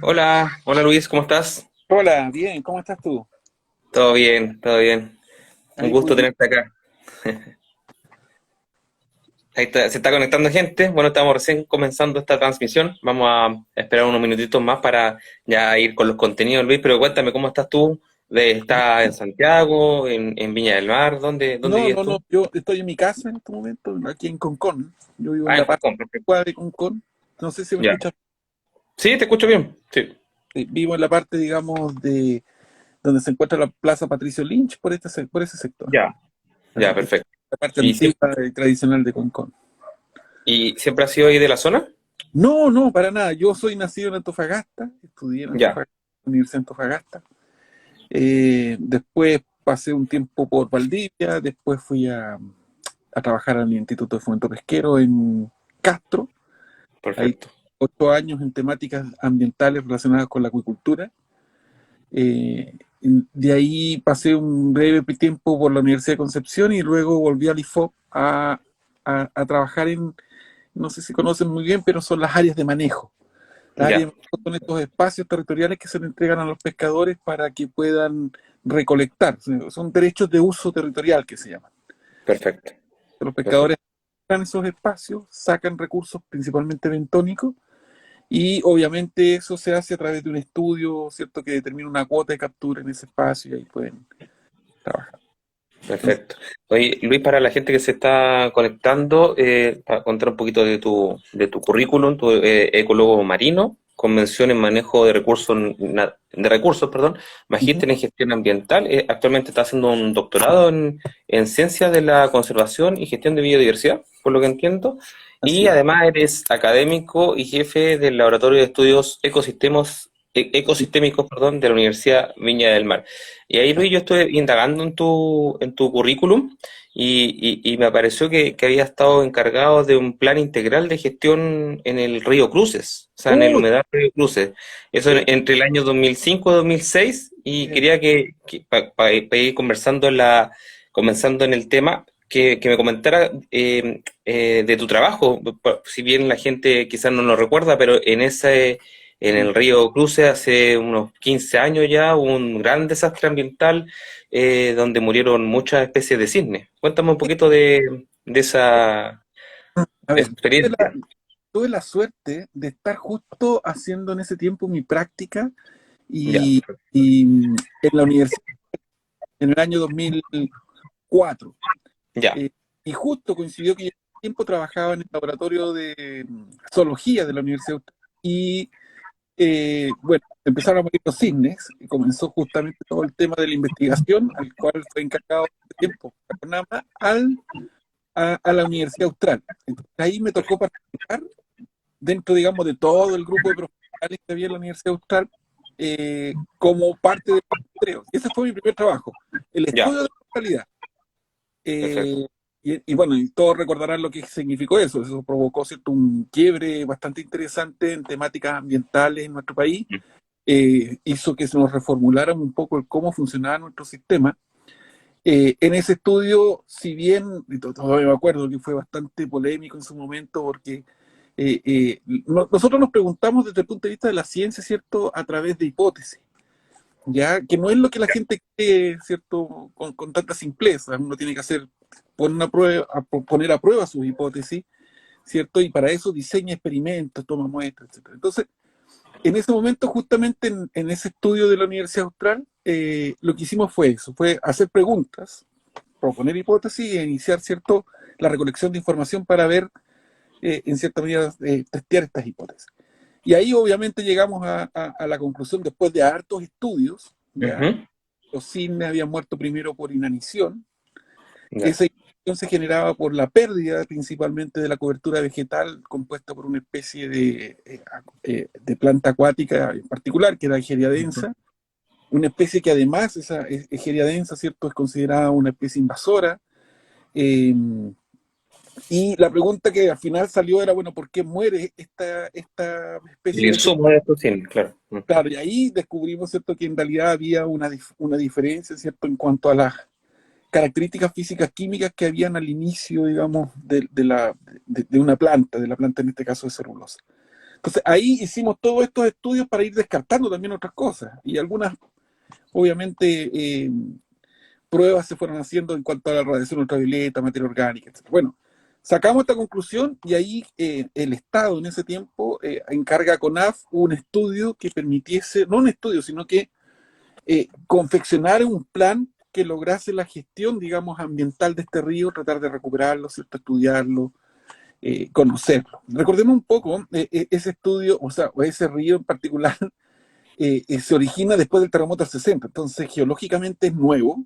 Hola, hola Luis, ¿cómo estás? Hola, bien, ¿cómo estás tú? Todo bien, todo bien. Un Ahí gusto muy bien. tenerte acá. Se está conectando gente. Bueno, estamos recién comenzando esta transmisión. Vamos a esperar unos minutitos más para ya ir con los contenidos, Luis. Pero cuéntame, ¿cómo estás tú? ¿Estás en Santiago, en Viña del Mar? ¿Dónde No, vives no, no, tú? yo estoy en mi casa en este momento, aquí en Concón. Yo vivo en Ah, la en parte Concón, perfecto. de Concón. No sé si me Ya. escuchas. Sí, te escucho bien. Sí. Vivo en la parte, digamos, de donde se encuentra la Plaza Patricio Lynch, por ese sector. Ya. Ya, Ahí, perfecto. la parte ¿Y siempre, antigua y tradicional de Concón. y siempre has sido ahí de la zona? No, no, para nada. Yo soy nacido en Antofagasta, estudié en Ya. Antofagasta, Universidad de Antofagasta. Después pasé un tiempo por Valdivia, después fui a trabajar al Instituto de Fomento Pesquero en Castro, ahí Perfecto. 8 años en temáticas ambientales relacionadas con la acuicultura. De ahí pasé un breve tiempo por la Universidad de Concepción y luego volví al IFOP a trabajar en, no sé si conocen muy bien, pero son las áreas de manejo. Las áreas Ya. de manejo son estos espacios territoriales que se le entregan a los pescadores para que puedan recolectar. Son derechos de uso territorial que se llaman. Perfecto. Los Perfecto. pescadores en esos espacios, sacan recursos principalmente bentónicos y obviamente eso se hace a través de un estudio, ¿cierto?, que determina una cuota de captura en ese espacio y ahí pueden trabajar. Entonces, Perfecto. Oye, Luis, para la gente que se está conectando, para contar un poquito de tu currículum, tu ecólogo marino, con mención en manejo de recursos, perdón, ujú, magíster en gestión ambiental. Actualmente está haciendo un doctorado en ciencias de la conservación y gestión de biodiversidad, por lo que entiendo. Y así es. además eres académico y jefe del Laboratorio de Estudios Ecosistémicos, perdón, de la Universidad Viña del Mar. Y ahí, Luis, yo estoy indagando en tu currículum y me pareció que había estado encargado de un plan integral de gestión en el río Cruces, o sea, en el Uy, humedal río Cruces. Eso sí, entre el año 2005 y 2006 y bien. quería para ir conversando comenzando en el tema, que me comentara de tu trabajo. Si bien la gente quizás no lo recuerda, pero en Mm. el río Cruce hace unos 15 años ya hubo un gran desastre ambiental donde murieron muchas especies de cisnes. Cuéntame un poquito de esa A ver, experiencia. tuve la suerte de estar justo haciendo en ese tiempo mi práctica Ya, y en la universidad en el año 2004. ya, Eh, y justo coincidió que yo en ese tiempo trabajaba en el laboratorio de zoología de la Universidad y bueno, empezaron a morir los cisnes y comenzó justamente todo el tema de la investigación, al cual fue encargado de tiempo la CONAMA, a la Universidad Austral. Entonces, ahí me tocó participar dentro, digamos, de todo el grupo de profesionales que había en la Universidad Austral como parte del muestreo. Ese fue mi primer trabajo, el ya, estudio de la calidad. perfecto. Y bueno, y todos recordarán lo que significó eso. Eso provocó, ¿cierto?, un quiebre bastante interesante en temáticas ambientales en nuestro país. Hizo que se nos reformularan un poco el cómo funcionaba nuestro sistema. En ese estudio, si bien, y todavía me acuerdo que fue bastante polémico en su momento, porque nosotros nos preguntamos desde el punto de vista de la ciencia, ¿cierto?, a través de hipótesis, ya que no es lo que la gente cree, ¿cierto?, con tanta simpleza. Uno tiene que poner a prueba sus hipótesis, ¿cierto? Y para eso diseña experimentos, toma muestras, etcétera. Entonces, en ese momento, justamente en ese estudio de la Universidad Austral, lo que hicimos fue eso, fue hacer preguntas, proponer hipótesis e iniciar, ¿cierto?, la recolección de información para ver, en cierta medida, testear estas hipótesis. Y ahí obviamente llegamos a la conclusión, después de hartos estudios, ya Ujú, los cisnes habían muerto primero por inanición. ya, Esa inanición se generaba por la pérdida principalmente de la cobertura vegetal compuesta por una especie de planta acuática en particular, que era Egeria densa, una especie que además, esa Egeria densa, ¿cierto?, es considerada una especie invasora. Eh, y la pregunta que al final salió era, bueno, ¿por qué muere esta el especie vegetal? insumo de estos cines, claro. Claro, y ahí descubrimos, ¿cierto?, que en realidad había una diferencia, ¿cierto?, en cuanto a las características físicas químicas que habían al inicio, digamos, de una planta, de la planta en este caso de celulosa. Entonces ahí hicimos todos estos estudios para ir descartando también otras cosas, y algunas, obviamente, pruebas se fueron haciendo en cuanto a la radiación ultravioleta, materia orgánica, etc. Bueno, sacamos esta conclusión y ahí el Estado en ese tiempo encarga a CONAF un estudio que permitiese, no un estudio, sino que confeccionar un plan que lograse la gestión, digamos, ambiental de este río, tratar de recuperarlo, ¿cierto? Estudiarlo, conocerlo. Recordemos un poco, ese estudio, o ese río en particular, se origina después del terremoto del 60, entonces geológicamente es nuevo,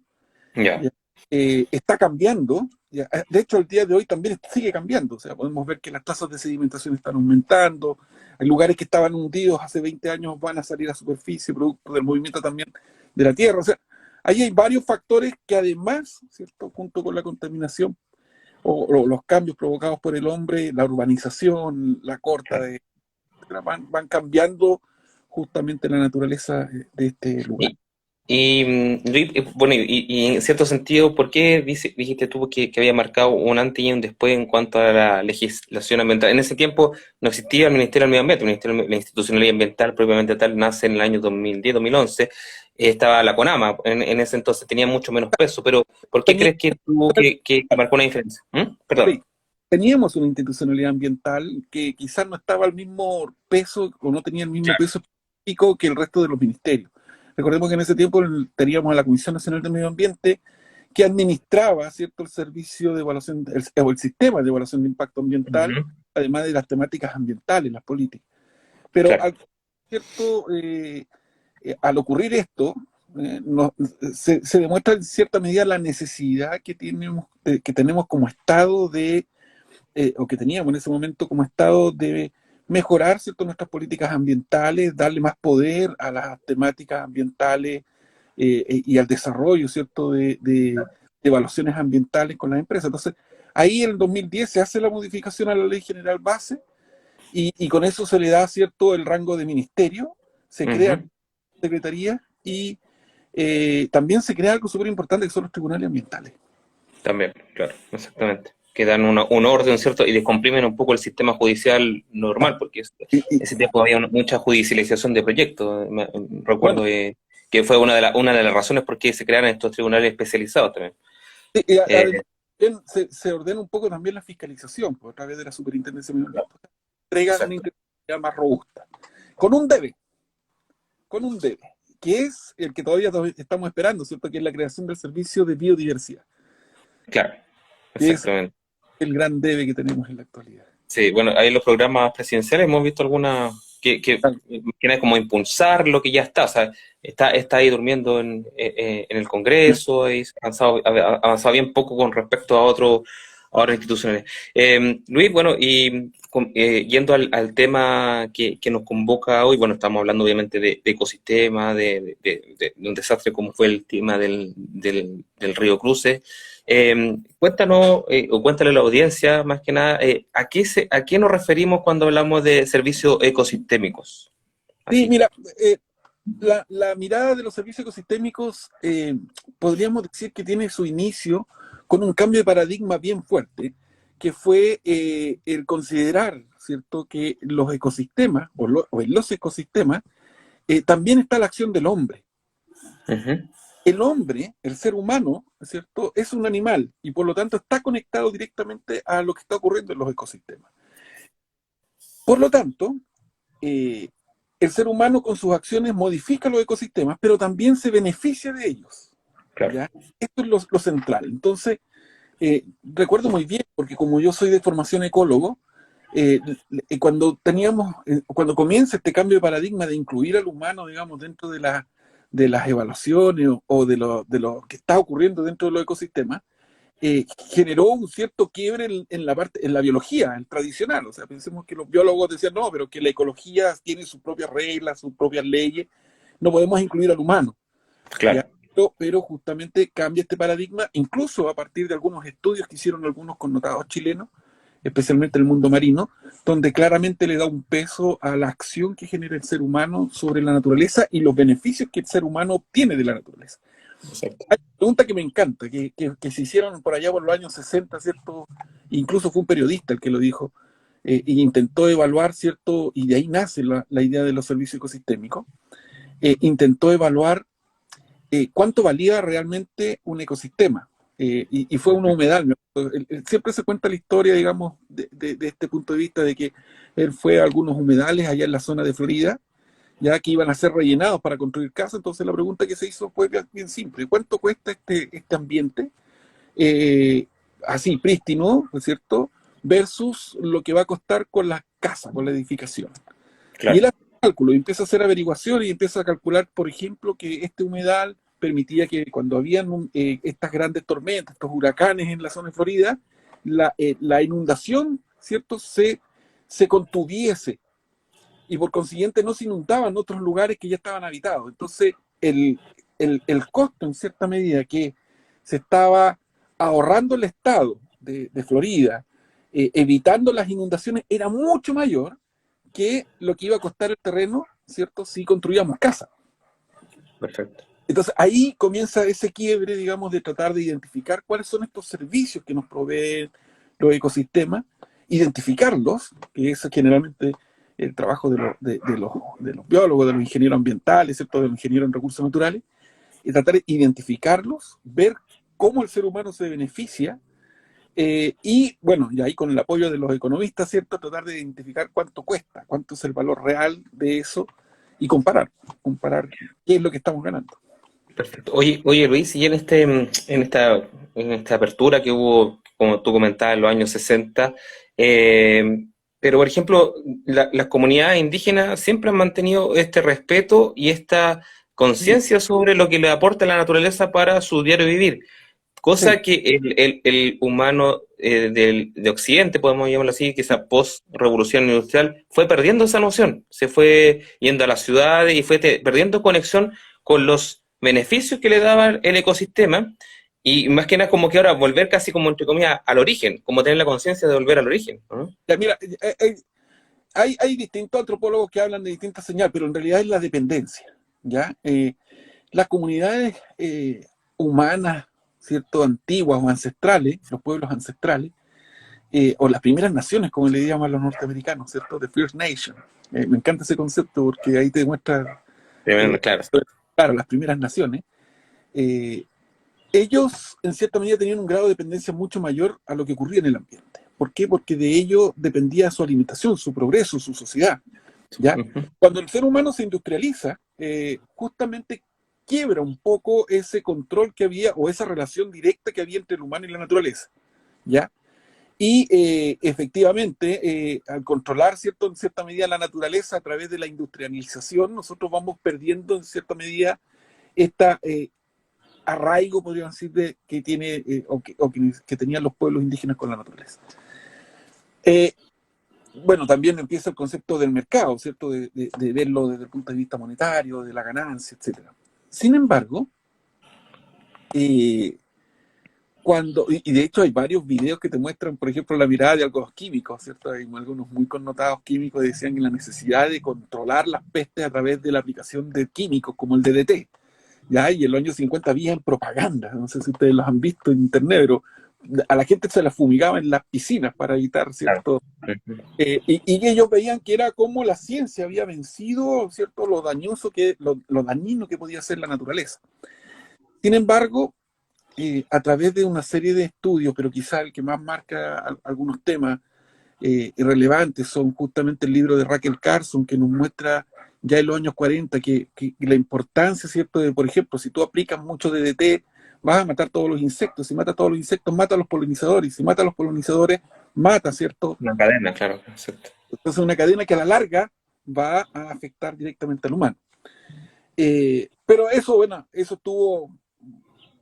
Ya. está cambiando, ya. De hecho el día de hoy también sigue cambiando, o sea, podemos ver que las tasas de sedimentación están aumentando, hay lugares que estaban hundidos hace 20 años van a salir a superficie, producto del movimiento también de la tierra, o sea, ahí hay varios factores que además, ¿cierto?, junto con la contaminación o los cambios provocados por el hombre, la urbanización, la corta de van cambiando justamente la naturaleza de este lugar. Luis, bueno, y en cierto sentido, ¿por qué dijiste tú que había marcado un antes y un después en cuanto a la legislación ambiental? En ese tiempo no existía el Ministerio del Medio Ambiente, la institucionalidad ambiental propiamente tal nace en el año 2010-2011, estaba la CONAMA, en ese entonces tenía mucho menos peso, pero ¿por qué crees que tuvo que marcó una diferencia? Perdón. Sí, teníamos una institucionalidad ambiental que quizás no estaba al mismo peso o no tenía el mismo Claro. peso específico que el resto de los ministerios. Recordemos que en ese tiempo teníamos a la Comisión Nacional del Medio Ambiente que administraba, ¿cierto?, el servicio de evaluación, o el sistema de evaluación de impacto ambiental, Ujú. además de las temáticas ambientales, las políticas. Pero Claro. ¿cierto? Al ocurrir esto, se demuestra en cierta medida la necesidad que tenemos como Estado o que teníamos en ese momento como Estado de mejorar, ¿cierto?, nuestras políticas ambientales, darle más poder a las temáticas ambientales y al desarrollo, ¿cierto?, de evaluaciones ambientales con las empresas. Entonces, ahí en el 2010 se hace la modificación a la Ley General Base y con eso se le da, ¿cierto?, el rango de ministerio, se crea Ujú. secretaría y también se crea algo súper importante que son los tribunales ambientales. También, claro, exactamente. Que dan un orden, ¿cierto? Y descomprimen un poco el sistema judicial normal, porque ese tiempo había mucha judicialización de proyectos. Bueno, Recuerdo que fue una de las razones por qué se crearon estos tribunales especializados también. Eh, además se ordena un poco también la fiscalización a través de la Superintendencia de Medio Ambiente. Entrega una exacto. inteligencia más robusta, con con un debe, que es el que todavía estamos esperando, ¿cierto?, que es la creación del servicio de biodiversidad, Claro, que es exactamente. el gran debe que tenemos en la actualidad. Sí, bueno, ahí en los programas presidenciales hemos visto algunas que quieren como impulsar lo que ya está, o sea, está ahí durmiendo en el Congreso y se ha avanzado bien poco con respecto a otras instituciones. Luis, bueno, y yendo al tema que nos convoca hoy, bueno, estamos hablando obviamente de ecosistema, de un desastre como fue el tema del río Cruces. Cuéntanos, o cuéntale a la audiencia, más que nada, ¿a qué nos referimos cuando hablamos de servicios ecosistémicos? Sí, Así. mira, la mirada de los servicios ecosistémicos podríamos decir que tiene su inicio con un cambio de paradigma bien fuerte, que fue el considerar, ¿cierto?, que los ecosistemas o en los ecosistemas también está la acción del hombre. Ujú. El hombre, el ser humano, ¿cierto?, es un animal y por lo tanto está conectado directamente a lo que está ocurriendo en los ecosistemas. Por lo tanto, eh, el ser humano con sus acciones modifica los ecosistemas, pero también se beneficia de ellos. Claro. ¿Ya? Esto es lo central. Entonces, recuerdo muy bien, porque como yo soy de formación ecólogo, cuando comienza este cambio de paradigma de incluir al humano, digamos, dentro de las evaluaciones o de lo que está ocurriendo dentro de los ecosistemas, generó un cierto quiebre en la biología, en tradicional. O sea, pensemos que los biólogos decían, no, pero que la ecología tiene sus propias reglas, sus propias leyes, no podemos incluir al humano. ¿Ya? Claro. Pero justamente cambia este paradigma, incluso a partir de algunos estudios que hicieron algunos connotados chilenos, especialmente el mundo marino, donde claramente le da un peso a la acción que genera el ser humano sobre la naturaleza y los beneficios que el ser humano obtiene de la naturaleza. Exacto. Hay una pregunta que me encanta, que se hicieron por allá por los años 60, ¿cierto? Incluso fue un periodista el que lo dijo. y intentó evaluar, ¿cierto? Y de ahí nace la idea de los servicios ecosistémicos. Intentó evaluar cuánto valía realmente un ecosistema. Y fue un humedal. Siempre se cuenta la historia, digamos, de este punto de vista de que él fue a algunos humedales allá en la zona de Florida, ya que iban a ser rellenados para construir casas. Entonces la pregunta que se hizo fue bien simple: ¿cuánto cuesta este ambiente así prístino, ¿no es cierto?, versus lo que va a costar con la casa, con la edificación? Y él Claro. hace cálculo y empieza a hacer averiguaciones y empieza a calcular, por ejemplo, que este humedal permitía que cuando habían estas grandes tormentas, estos huracanes en la zona de Florida, la inundación, ¿cierto?, se contuviese y por consiguiente no se inundaban otros lugares que ya estaban habitados. Entonces, el costo, en cierta medida, que se estaba ahorrando el Estado de Florida, evitando las inundaciones, era mucho mayor que lo que iba a costar el terreno, ¿cierto?, si construíamos casas. Perfecto. Entonces ahí comienza ese quiebre, digamos, de tratar de identificar cuáles son estos servicios que nos proveen los ecosistemas, identificarlos, que es generalmente el trabajo de los biólogos, de los ingenieros ambientales, ¿cierto?, de los ingenieros en recursos naturales, y tratar de identificarlos, ver cómo el ser humano se beneficia, y bueno, y ahí con el apoyo de los economistas, ¿cierto?, tratar de identificar cuánto cuesta, cuánto es el valor real de eso, y comparar qué es lo que estamos ganando. Perfecto. Oye, Luis, y en esta apertura que hubo, como tú comentabas, en los años 60, pero por ejemplo, las comunidades indígenas siempre han mantenido este respeto y esta Sí, conciencia sobre lo que le aporta la naturaleza para su diario vivir. sí, Cosa que el humano de Occidente, podemos llamarlo así, que esa post-revolución industrial, fue perdiendo esa noción. Se fue yendo a las ciudades y fue perdiendo conexión con los beneficios que le daba el ecosistema. Y más que nada, como que ahora volver casi como, entre comillas, al origen, como tener la conciencia de volver al origen, ¿no? ya, mira, hay distintos antropólogos que hablan de distintas señales, pero en realidad es la dependencia, ¿ya? Las comunidades humanas, ¿cierto?, antiguas o ancestrales, los pueblos ancestrales, o las primeras naciones, como le llaman los norteamericanos, ¿cierto?, The First Nation. Me encanta ese concepto porque ahí te demuestra, Primero, claro. claro, las primeras naciones. eh, Ellos, en cierta medida, tenían un grado de dependencia mucho mayor a lo que ocurría en el ambiente. ¿Por qué? Porque de ello dependía su alimentación, su progreso, su sociedad, ¿ya? Ujú. Cuando el ser humano se industrializa, justamente quiebra un poco ese control que había o esa relación directa que había entre el humano y la naturaleza, ¿ya? Y efectivamente, al controlar, ¿cierto?, en cierta medida la naturaleza a través de la industrialización, nosotros vamos perdiendo en cierta medida esta arraigo, podríamos decir, que tiene que tenían los pueblos indígenas con la naturaleza. Eh, bueno, también empieza el concepto del mercado, ¿cierto? De verlo desde el punto de vista monetario, de la ganancia, etcétera. Sin embargo, eh, y de hecho hay varios videos que te muestran, por ejemplo, la mirada de algunos químicos, ¿cierto? Hay algunos muy connotados químicos que decían que la necesidad de controlar las pestes a través de la aplicación de químicos como el DDT. Ya, y en los años 50 había propaganda, no sé si ustedes los han visto en internet, pero a la gente se la fumigaba en las piscinas para evitar, Claro. ¿cierto? Ujú. Y ellos veían que era como la ciencia había vencido, ¿cierto?, lo dañino que podía ser la naturaleza. Sin embargo, a través de una serie de estudios, pero quizá el que más marca algunos temas relevantes son justamente el libro de Rachel Carson, que nos muestra ya en los años 40 que la importancia, ¿cierto?, de, por ejemplo, si tú aplicas mucho DDT, vas a matar todos los insectos. Si mata todos los insectos, mata a los polinizadores. Si mata a los polinizadores, mata, ¿cierto? Una cadena, claro, exacto. Entonces, una cadena que a la larga va a afectar directamente al humano. Pero eso, bueno, eso estuvo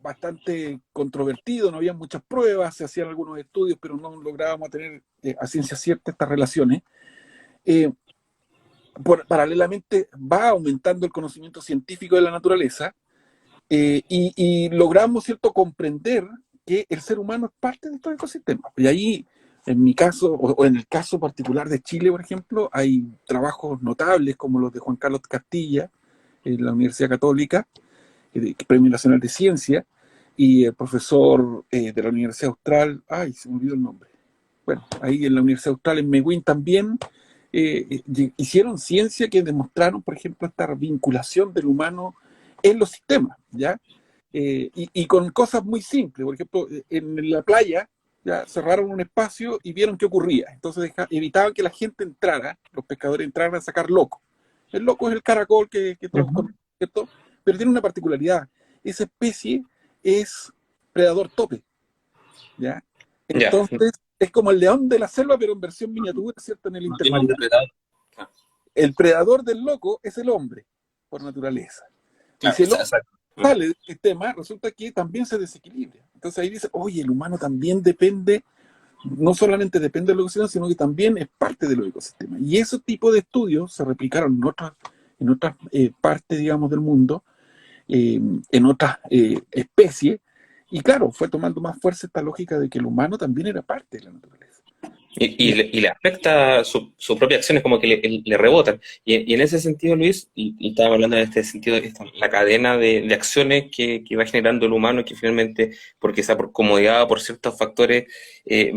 bastante controvertido, no había muchas pruebas, se hacían algunos estudios, pero no lográbamos tener a ciencia cierta estas relaciones. Eh, Paralelamente va aumentando el conocimiento científico de la naturaleza, y logramos, ¿cierto?, comprender que el ser humano es parte de estos ecosistemas. Y ahí, en mi caso, o en el caso particular de Chile, por ejemplo, hay trabajos notables como los de Juan Carlos Castilla en la Universidad Católica, Premio Nacional de Ciencia, y el profesor de la Universidad Austral, ay, se me olvidó el nombre. bueno, ahí en la Universidad Austral, en Mewin también, hicieron ciencia que demostraron, por ejemplo, esta vinculación del humano en los sistemas, ¿ya? Y con cosas muy simples. Por ejemplo, en la playa ya cerraron un espacio y vieron qué ocurría. Entonces evitaban que la gente entrara, los pescadores entraran a sacar loco. El loco es el caracol que todos Ujú. conocen, ¿cierto? Pero tiene una particularidad. Esa especie es predador tope, ¿ya? Ya, Entonces, es como el león de la selva, pero en versión miniatura, ¿cierto? En el no tiene un intermareal. depredador. Ah, El predador del loco es el hombre, por naturaleza. Y claro, si el hombre exacto. sale del sistema, resulta que también se desequilibra. Entonces ahí dice, oye, el humano también depende, no solamente depende del ecosistema, sino que también es parte de los ecosistemas. Y ese tipo de estudios se replicaron en otras partes, digamos, del mundo, en otras especies, y claro, fue tomando más fuerza esta lógica de que el humano también era parte de la naturaleza. Y, Y, y le afecta su propia acción, es como que le rebotan. Y en ese sentido, Luis, y estaba hablando en este sentido, la cadena de acciones que va generando el humano y que finalmente, porque sea por comodidad o por ciertos factores,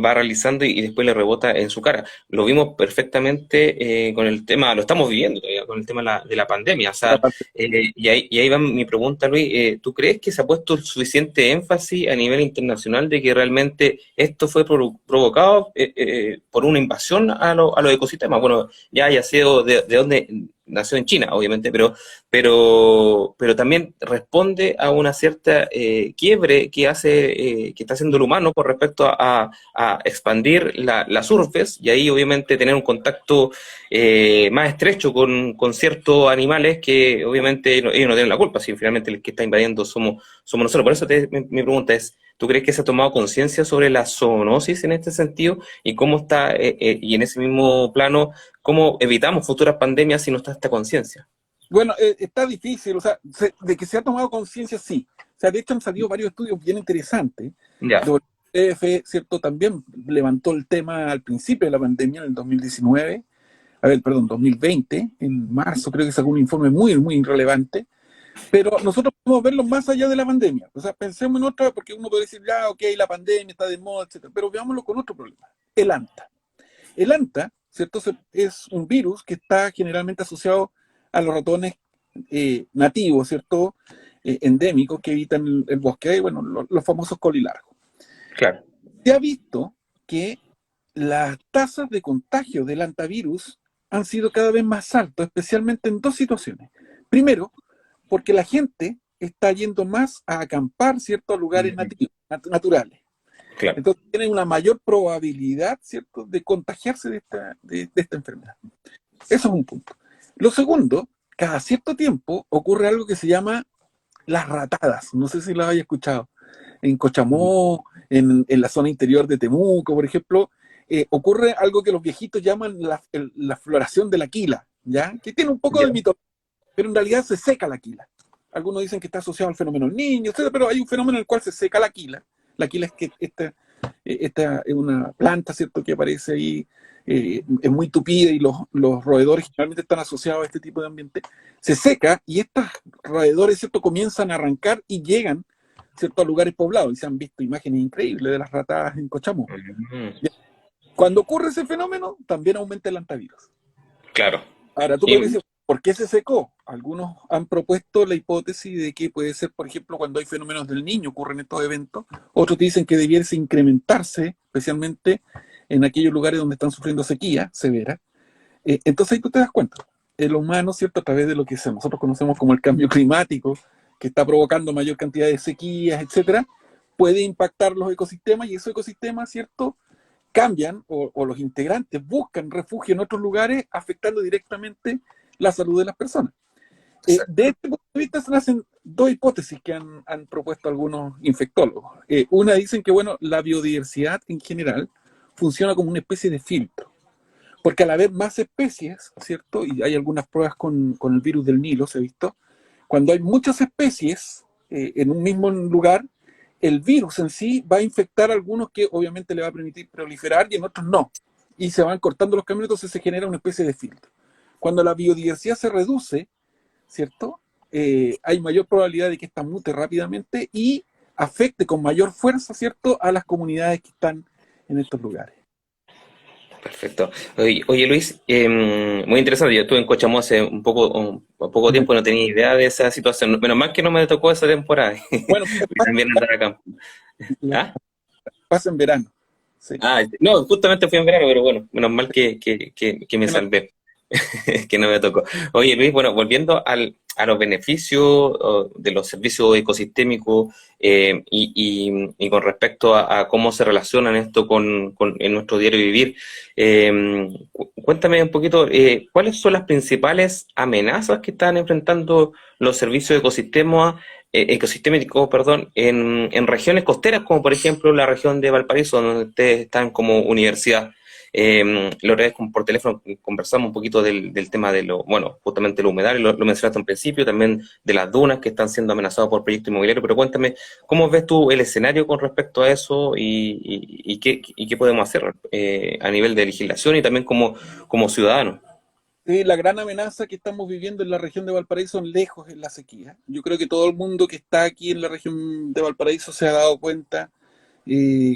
va realizando y después le rebota en su cara. Lo vimos perfectamente con el tema, lo estamos viviendo todavía, con el tema de la pandemia. O sea, y ahí va mi pregunta, Luis. ¿Tú crees que se ha puesto el suficiente énfasis a nivel internacional de que realmente esto fue provocado por una invasión a los ecosistemas? Bueno, ya haya sido de dónde nació en China, obviamente, pero también responde a una cierta quiebre que que está haciendo el humano con respecto a expandir las urbes y ahí obviamente tener un contacto más estrecho con ciertos animales que obviamente ellos no tienen la culpa, si finalmente el que está invadiendo somos nosotros. Por eso mi pregunta es, ¿tú crees que se ha tomado conciencia sobre la zoonosis en este sentido? ¿Y cómo está, y en ese mismo plano, cómo evitamos futuras pandemias si no está esta conciencia? bueno, está difícil, o sea, de que se ha tomado conciencia, sí. O sea, de hecho han salido varios estudios bien interesantes. Ya, WF, ¿cierto? También levantó el tema al principio de la pandemia, en el 2019, a ver, perdón, 2020, en marzo creo que sacó un informe muy, muy relevante, pero nosotros podemos verlo más allá de la pandemia. O sea, pensemos en otra, porque uno puede decir, ya, ok, la pandemia está de moda, etcétera, pero veámoslo con otro problema, el ANTA. El ANTA, ¿cierto? Es un virus que está generalmente asociado a los ratones nativos, ¿cierto? Endémicos que evitan el bosque, bueno, los famosos colilargos. claro. Se ha visto que las tasas de contagio del antivirus han sido cada vez más altas, especialmente en dos situaciones. Primero, porque la gente está yendo más a acampar ciertos lugares Ujú. naturales. Claro. Entonces tienen una mayor probabilidad, ¿cierto?, de contagiarse de esta enfermedad. Eso es un punto. Lo segundo, cada cierto tiempo ocurre algo que se llama las ratadas. No sé si lo hayas escuchado. En Cochamó, en la zona interior de Temuco, por ejemplo, ocurre algo que los viejitos llaman la floración de la quila, ¿ya? Que tiene un poco Ya. de mito, pero en realidad se seca la quila. Algunos dicen que está asociado al fenómeno del niño, etcétera, pero hay un fenómeno en el cual se seca la quila. La quila es que esta es una planta, ¿cierto?, que aparece ahí, es muy tupida y los roedores generalmente están asociados a este tipo de ambiente. Se seca y estos roedores, ¿cierto?, comienzan a arrancar y llegan, ¿cierto?, a lugares poblados. Y se han visto imágenes increíbles de las ratadas en Cochamó. Ujú. Cuando ocurre ese fenómeno, también aumenta el antivirus. Claro. Ahora, tú puedes Y, decir, ¿por qué se secó? Algunos han propuesto la hipótesis de que puede ser, por ejemplo, cuando hay fenómenos del niño, ocurren estos eventos. Otros dicen que debiese incrementarse, especialmente en aquellos lugares donde están sufriendo sequía severa. Entonces ahí tú te das cuenta. El humano, ¿cierto?, a través de lo que nosotros conocemos como el cambio climático, que está provocando mayor cantidad de sequías, etcétera, puede impactar los ecosistemas y esos ecosistemas, ¿cierto?, cambian o los integrantes buscan refugio en otros lugares, afectando directamente la salud de las personas. De este punto de vista se nacen dos hipótesis que han propuesto algunos infectólogos. Una dicen que, bueno, la biodiversidad en general funciona como una especie de filtro, porque al haber más especies, ¿cierto? Y hay algunas pruebas con el virus del Nilo, se ha visto, cuando hay muchas especies en un mismo lugar, el virus en sí va a infectar a algunos que obviamente le va a permitir proliferar y en otros no. Y se van cortando los caminos, entonces se genera una especie de filtro. Cuando la biodiversidad se reduce, ¿cierto? Hay mayor probabilidad de que esta mute rápidamente y afecte con mayor fuerza, ¿cierto?, a las comunidades que están en estos lugares. Perfecto. Oye, Luis, muy interesante. Yo estuve en Cochamó hace un poco Ya. tiempo y no tenía idea de esa situación. Menos mal que no me tocó esa temporada. Bueno, Y también andaba acá. ¿Ah? pasa en verano. Sí. No, justamente fui en verano, pero bueno, menos mal que me Bueno, salvé. Que no me tocó. Oye, Luis, bueno, volviendo a los beneficios de los servicios ecosistémicos y con respecto a cómo se relacionan esto en nuestro diario vivir, cuéntame un poquito, ¿cuáles son las principales amenazas que están enfrentando los servicios ecosistémicos, perdón, en regiones costeras, como por ejemplo la región de Valparaíso, donde ustedes están como universidad? La otra vez por teléfono conversamos un poquito del tema de bueno, justamente lo humedal, lo mencionaste en principio, también de las dunas que están siendo amenazadas por proyectos inmobiliarios, pero cuéntame, ¿cómo ves tú el escenario con respecto a eso y qué podemos hacer a nivel de legislación y también como ciudadanos? sí, la gran amenaza que estamos viviendo en la región de Valparaíso lejos es la sequía. Yo creo que todo el mundo que está aquí en la región de Valparaíso se ha dado cuenta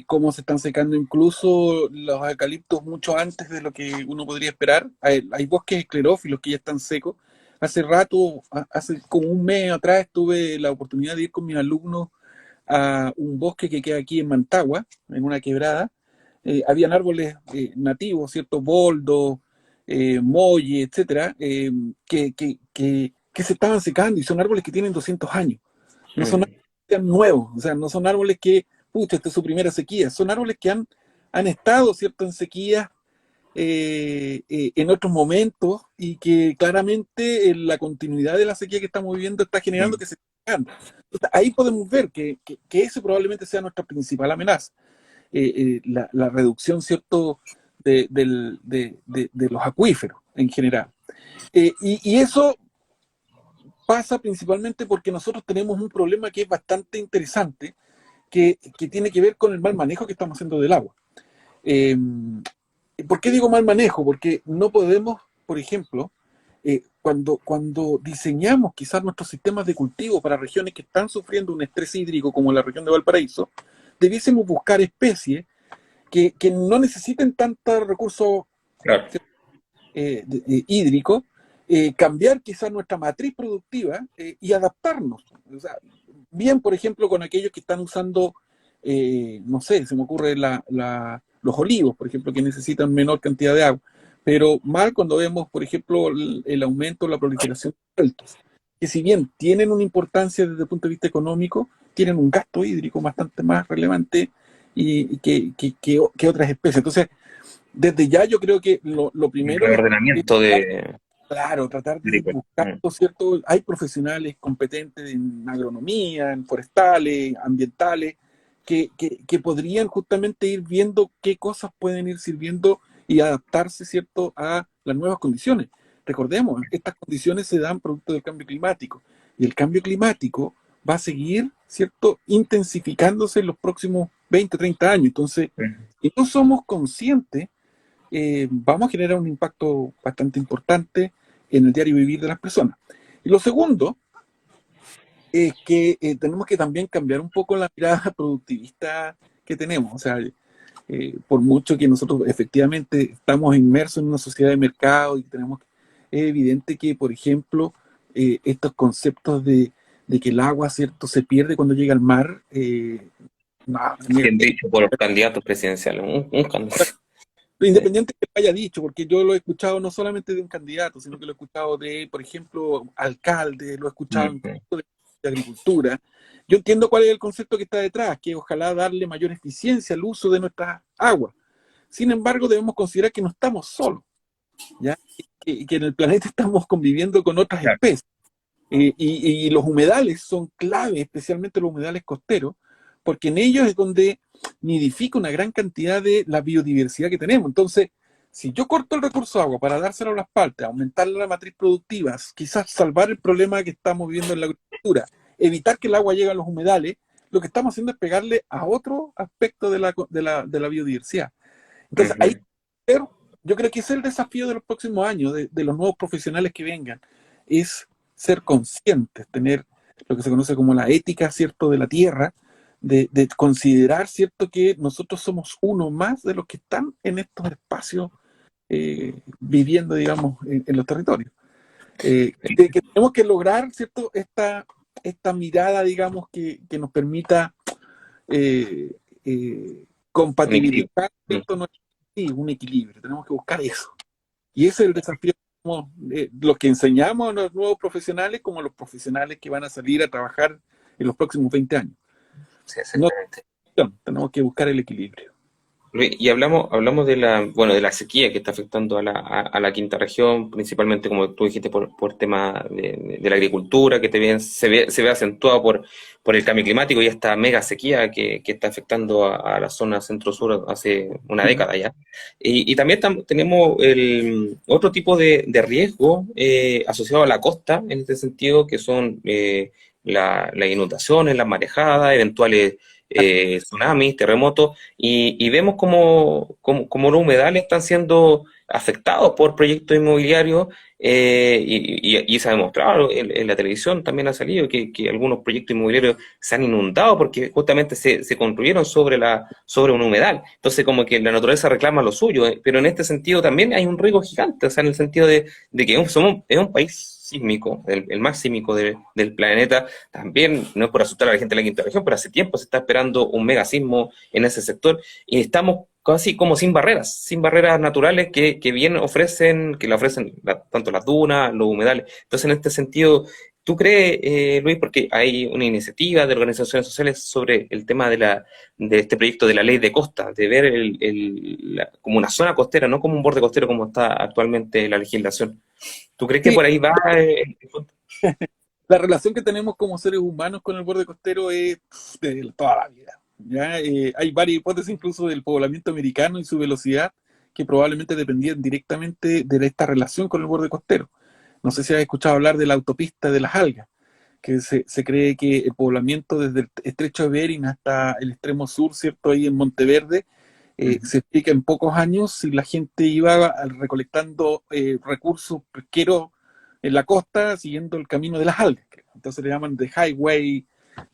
cómo se están secando incluso los eucaliptos mucho antes de lo que uno podría esperar. Hay bosques esclerófilos que ya están secos. Hace rato, hace como un mes atrás, tuve la oportunidad de ir con mis alumnos a un bosque que queda aquí en Mantagua, en una quebrada. Habían árboles nativos, ¿cierto? Boldo, molle, etcétera, que se estaban secando y son árboles que tienen 200 años. No son árboles que sean nuevos, o sea, no son árboles que, pucha, esta es su primera sequía, son árboles que han estado, ¿cierto?, en sequía en otros momentos y que claramente la continuidad de la sequía que estamos viviendo está generando Mm. que se secan. Entonces, ahí podemos ver que ese probablemente sea nuestra principal amenaza, la reducción, ¿cierto?, de los acuíferos en general. Y eso pasa principalmente porque nosotros tenemos un problema que es bastante interesante, que tiene que ver con el mal manejo que estamos haciendo del agua. Eh, ¿Por qué digo mal manejo? Porque no podemos, por ejemplo, cuando diseñamos quizás nuestros sistemas de cultivo para regiones que están sufriendo un estrés hídrico como la región de Valparaíso, debiésemos buscar especies que no necesiten tanto recurso Claro. hídrico, cambiar quizás nuestra matriz productiva y adaptarnos. O sea, bien, por ejemplo, con aquellos que están usando, no sé, se me ocurre los olivos, por ejemplo, que necesitan menor cantidad de agua, pero mal cuando vemos, por ejemplo, el aumento, la proliferación de altos, que si bien tienen una importancia desde el punto de vista económico, tienen un gasto hídrico bastante más relevante que otras especies. Entonces, desde ya yo creo que lo El primero es, reordenamiento de claro, tratar de agrícola. buscar, ¿no es cierto? Hay profesionales competentes en agronomía, en forestales, ambientales, que podrían justamente ir viendo qué cosas pueden ir sirviendo y adaptarse, ¿cierto?, a las nuevas condiciones. Recordemos, estas condiciones se dan producto del cambio climático y el cambio climático va a seguir, ¿cierto?, intensificándose en los próximos 20, 30 años. Entonces, si no somos conscientes, vamos a generar un impacto bastante importante en el diario vivir de las personas. Y lo segundo es que tenemos que también cambiar un poco la mirada productivista que tenemos. O sea, por mucho que nosotros efectivamente estamos inmersos en una sociedad de mercado y tenemos, es evidente que, por ejemplo, estos conceptos de que el agua, ¿cierto?, se pierde cuando llega al mar, no, Bien dicho por los candidatos presidenciales. independiente que lo haya dicho, porque yo lo he escuchado no solamente de un candidato, sino que lo he escuchado de, por ejemplo, alcalde, lo he escuchado incluso de agricultura. Yo entiendo cuál es el concepto que está detrás, que ojalá darle mayor eficiencia al uso de nuestras aguas. Sin embargo, debemos considerar que no estamos solos, ¿ya? Que en el planeta estamos conviviendo con otras Claro. especies. Y los humedales son clave, especialmente los humedales costeros, porque en ellos es donde nidifica una gran cantidad de la biodiversidad que tenemos. Entonces, si yo corto el recurso agua para dárselo a las partes, aumentar la matriz productiva, quizás salvar el problema que estamos viviendo en la agricultura, evitar que el agua llegue a los humedales, lo que estamos haciendo es pegarle a otro aspecto de la biodiversidad. Entonces, ahí yo creo que es el desafío de los próximos años, de los nuevos profesionales que vengan, es ser conscientes, tener lo que se conoce como la ética, ¿cierto?, de la tierra, de considerar, ¿cierto?, que nosotros somos uno más de los que están en estos espacios viviendo, digamos, en los territorios. Que tenemos que lograr, ¿cierto?, esta mirada, digamos, que nos permita Un equilibrio. compatibilizar, Mm. ¿cierto? Sí, un equilibrio, tenemos que buscar eso. Y ese es el desafío, los que enseñamos a los nuevos profesionales como los profesionales que van a salir a trabajar en los próximos 20 años. Sí, No, exactamente. tenemos que buscar el equilibrio. Luis, y hablamos de la sequía que está afectando a la quinta región, principalmente, como tú dijiste, por tema de la agricultura, que también se ve acentuado por el cambio climático y esta mega sequía que está afectando a la zona centro-sur hace una Ujú. década ya. Y también tenemos otro tipo de riesgo asociado a la costa, en este sentido, que son las inundaciones, las marejadas, eventuales tsunamis, terremotos, y vemos como los humedales están siendo afectados por proyectos inmobiliarios, y se ha demostrado en la televisión, también ha salido que algunos proyectos inmobiliarios se han inundado porque justamente se construyeron sobre un humedal. Entonces, como que la naturaleza reclama lo suyo, pero en este sentido también hay un riesgo gigante, o sea, en el sentido de que es un país sísmico, el más sísmico del planeta. También, no es por asustar a la gente de la quinta región, pero hace tiempo se está esperando un megasismo en ese sector y estamos casi como sin barreras naturales que bien ofrecen, que la ofrecen tanto las dunas, los humedales. Entonces, en este sentido, ¿tú crees, Luis, porque hay una iniciativa de organizaciones sociales sobre el tema de este proyecto de la ley de costa, de ver como una zona costera, no como un borde costero como está actualmente la legislación? ¿Tú crees que Sí, por ahí va? la relación que tenemos como seres humanos con el borde costero es de toda la vida. ¿Ya? Hay varias hipótesis incluso del poblamiento americano y su velocidad que probablemente dependían directamente de esta relación con el borde costero. No sé si has escuchado hablar de la autopista de las algas, que se cree que el poblamiento desde el estrecho de Bering hasta el extremo sur, ¿cierto? Ahí en Monteverde, se explica en pocos años si la gente iba recolectando recursos pesqueros en la costa siguiendo el camino de las algas. Entonces le llaman The Highway,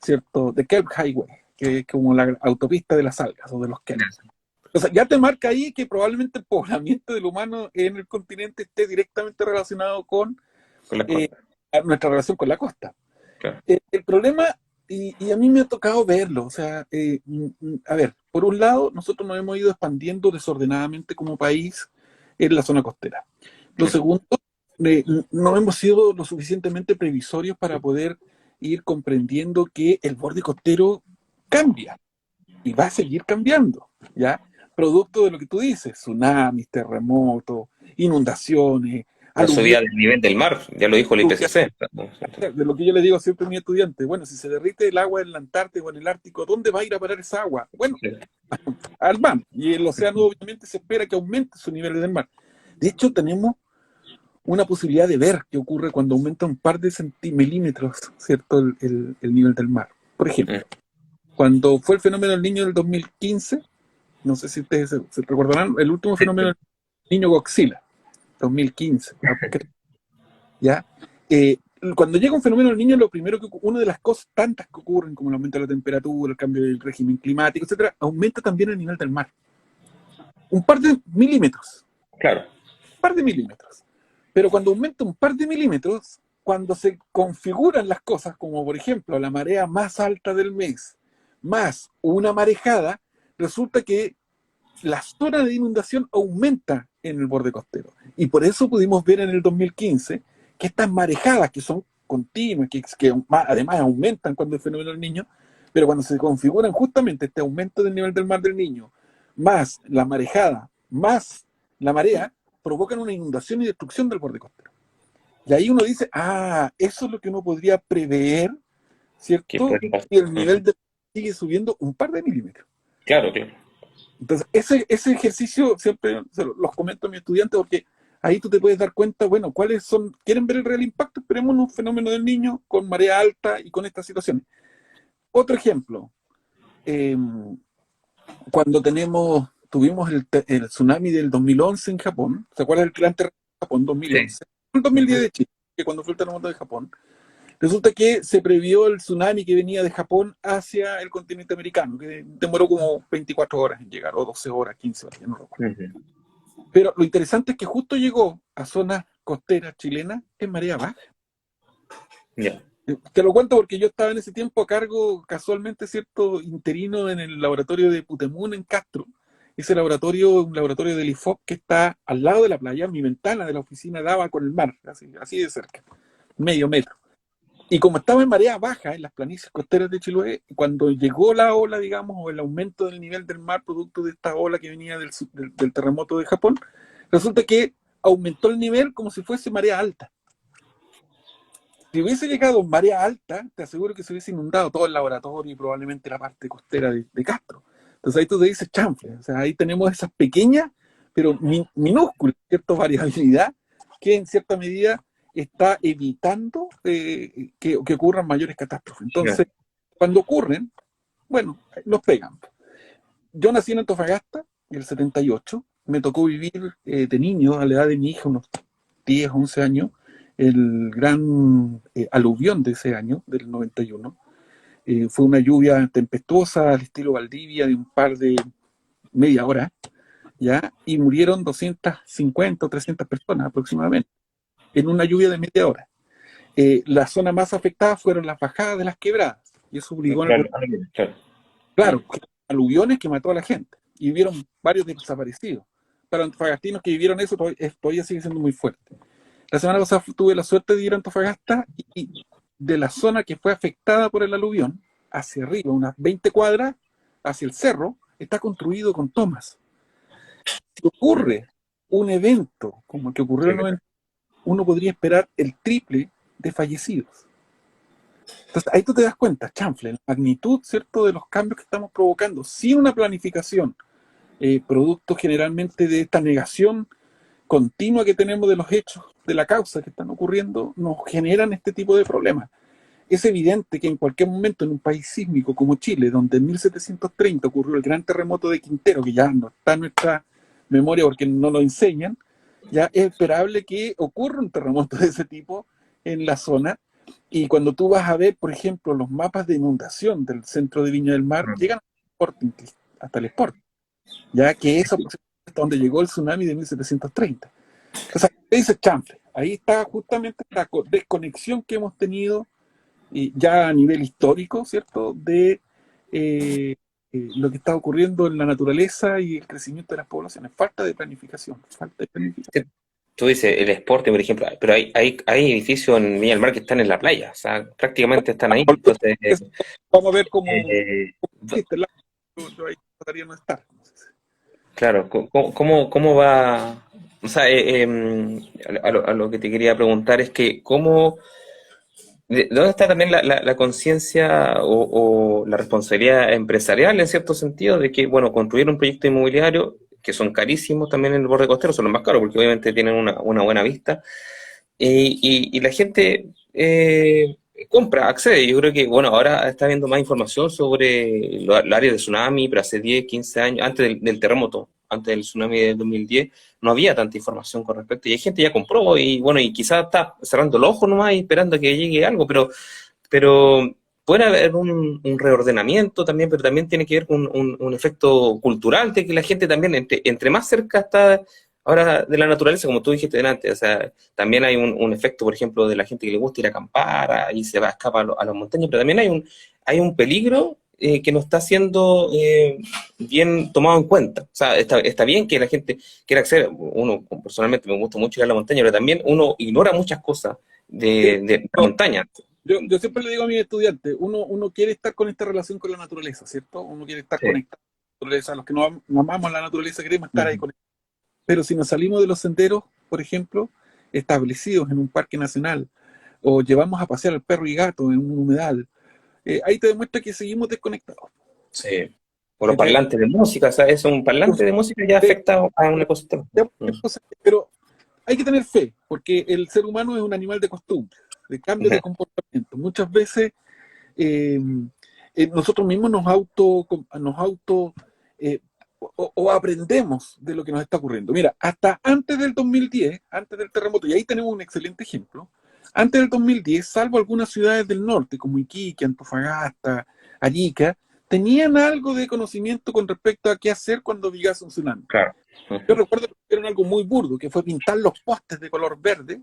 ¿cierto? The Kelp Highway, que es como la autopista de las algas o de los kelp. O sea, ya te marca ahí que probablemente el poblamiento del humano en el continente esté directamente relacionado con Con las eh, costas, nuestra relación con la costa. claro. El problema, y a mí me ha tocado verlo, o sea, a ver, por un lado, nosotros nos hemos ido expandiendo desordenadamente como país en la zona costera. Lo segundo, no hemos sido lo suficientemente previsorios para poder ir comprendiendo que el borde costero cambia y va a seguir cambiando, ¿ya? Producto de lo que tú dices, tsunamis, terremotos, inundaciones, La aluvión. subida del nivel del mar, ya lo dijo el IPCC. De lo que yo le digo siempre a mi estudiante, bueno, si se derrite el agua en la Antártida o en el Ártico, ¿dónde va a ir a parar esa agua? Bueno, al mar. Y el océano obviamente se espera que aumente su nivel del mar. De hecho, tenemos una posibilidad de ver qué ocurre cuando aumenta un par de milímetros, ¿cierto? El nivel del mar. Por ejemplo, cuando fue el fenómeno del Niño del 2015, no sé si ustedes se recordarán, el último fenómeno del Niño Godzilla, 2015, ¿ya? Cuando llega un fenómeno del Niño, lo primero que una de las cosas tantas que ocurren, como el aumento de la temperatura, el cambio del régimen climático, etcétera, aumenta también el nivel del mar. Un par de milímetros. Claro. Un par de milímetros. Pero cuando aumenta un par de milímetros, cuando se configuran las cosas, como por ejemplo la marea más alta del mes, más una marejada, resulta que la zona de inundación aumenta en el borde costero. Y por eso pudimos ver en el 2015 que estas marejadas, que son continuas, que además aumentan cuando el fenómeno del Niño, pero cuando se configuran justamente este aumento del nivel del mar del Niño, más la marejada, más la marea, provocan una inundación y destrucción del borde costero. Y ahí uno dice, eso es lo que uno podría prever, ¿Qué ¿cierto? puede pasar? Y el nivel del sigue subiendo un par de milímetros. Claro, claro. Entonces, ese ejercicio siempre los comento a mis estudiantes porque ahí tú te puedes dar cuenta, bueno, cuáles son, quieren ver el real impacto, esperemos un fenómeno del Niño con marea alta y con estas situaciones. Otro ejemplo, eh, cuando tuvimos el tsunami del 2011 en Japón, ¿se acuerdan del gran terremoto de Japón Sí. 2011? El 2010 de Chile, que cuando fue el terremoto de Japón, Resulta que se previó el tsunami que venía de Japón hacia el continente americano, que demoró como 24 horas en llegar, o 12 horas, 15 horas, ya no recuerdo. Ujú. Pero lo interesante es que justo llegó a zonas costeras chilenas en marea baja. Ya. Te lo cuento porque yo estaba en ese tiempo a cargo, casualmente, cierto, interino en el laboratorio de Putemún en Castro. Ese laboratorio es un laboratorio del IFOP que está al lado de la playa. Mi ventana de la oficina daba con el mar, así de cerca, medio metro. Y como estaba en marea baja en las planicies costeras de Chiloé, cuando llegó la ola, digamos, o el aumento del nivel del mar producto de esta ola que venía del terremoto de Japón, resulta que aumentó el nivel como si fuese marea alta. Si hubiese llegado en marea alta, te aseguro que se hubiese inundado todo el laboratorio y probablemente la parte costera de Castro. Entonces ahí tú te dices chanfle. O sea, ahí tenemos esas pequeñas, pero minúsculas, ¿cierto? Variabilidad que en cierta medida está evitando que ocurran mayores catástrofes. Ya. Entonces, cuando ocurren, bueno, nos pegan. Yo nací en Antofagasta en el 78, me tocó vivir de niño, a la edad de mi hija, unos 10, 11 años, el gran aluvión de ese año, del 91. Fue una lluvia tempestuosa al estilo Valdivia de un par de media hora, ¿ya? Y murieron 250 o 300 personas aproximadamente en una lluvia de media hora. La zona más afectada fueron las bajadas de las quebradas, y eso obligó a Claro, algunos, claro. claro, aluviones que mató a la gente, y vivieron varios desaparecidos. Para antofagastinos que vivieron eso, todavía sigue siendo muy fuerte. La semana pasada tuve la suerte de ir a Antofagasta y de la zona que fue afectada por el aluvión, hacia arriba, unas 20 cuadras, hacia el cerro, está construido con tomas. Si ocurre un evento como el que ocurrió Sí, en el 90, uno podría esperar el triple de fallecidos. Entonces ahí tú te das cuenta, chanfle, la magnitud, ¿cierto?, de los cambios que estamos provocando sin una planificación, producto generalmente de esta negación continua que tenemos de los hechos, de la causa que están ocurriendo, nos generan este tipo de problemas. Es evidente que en cualquier momento en un país sísmico como Chile, donde en 1730 ocurrió el gran terremoto de Quintero, que ya no está en nuestra memoria porque no lo enseñan, ya es esperable que ocurra un terremoto de ese tipo en la zona. Y cuando tú vas a ver, por ejemplo, los mapas de inundación del centro de Viña del Mar, llegan hasta el Sporting, ya que eso es hasta donde llegó el tsunami de 1730. Entonces, ahí dice chanfle. Ahí está justamente la desconexión que hemos tenido ya a nivel histórico, ¿cierto?, de lo que está ocurriendo en la naturaleza y el crecimiento de las poblaciones. Falta de planificación, falta de planificación. Sí. Tú dices el Sporting, por ejemplo, pero hay edificios en Viña del Mar que están en la playa, o sea, prácticamente están ahí. Entonces, Vamos a ver cómo eh, existe el yo ahí trataría de no estar. claro, ¿cómo va? O sea, a lo que te quería preguntar es que, ¿dónde está también la conciencia o la responsabilidad empresarial en cierto sentido de que, bueno, construir un proyecto inmobiliario, que son carísimos también en el borde costero, son los más caros porque obviamente tienen una buena vista, y la gente compra, accede. Yo creo que, bueno, ahora está habiendo más información sobre el área de tsunami, pero hace 10, 15 años, antes del terremoto, antes del tsunami de 2010, no había tanta información con respecto. Y hay gente ya compró y, bueno, y quizás está cerrando el ojo nomás y esperando a que llegue algo, pero puede haber un reordenamiento también, pero también tiene que ver con un efecto cultural de que la gente también, entre más cerca está ahora de la naturaleza, como tú dijiste antes, o sea, también hay un efecto, por ejemplo, de la gente que le gusta ir a acampar y se va a escapar a las montañas, pero también hay un peligro que no está siendo bien tomado en cuenta. O sea, está bien que la gente quiera acceder, uno personalmente me gusta mucho ir a la montaña, pero también uno ignora muchas cosas de la montaña. Yo siempre le digo a mis estudiantes, uno quiere estar con esta relación con la naturaleza, ¿cierto? Uno quiere estar Sí. conectado con la naturaleza. Los que no amamos la naturaleza queremos estar ahí Ujú. conectados. Pero si nos salimos de los senderos, por ejemplo, establecidos en un parque nacional, o llevamos a pasear al perro y gato en un humedal, ahí te demuestra que seguimos desconectados. Sí. O los parlantes de música, o sea, es un parlante de música ya afecta a un ecosistema. Pero hay que tener fe, porque el ser humano es un animal de costumbre, de cambio de comportamiento. Muchas veces eh, nosotros mismos nos auto o aprendemos de lo que nos está ocurriendo. Mira, hasta antes del 2010, antes del terremoto, y ahí tenemos un excelente ejemplo, Antes del 2010, salvo algunas ciudades del norte, como Iquique, Antofagasta, Arica, tenían algo de conocimiento con respecto a qué hacer cuando llegase un tsunami. Claro. Yo recuerdo que hicieron algo muy burdo, que fue pintar los postes de color verde,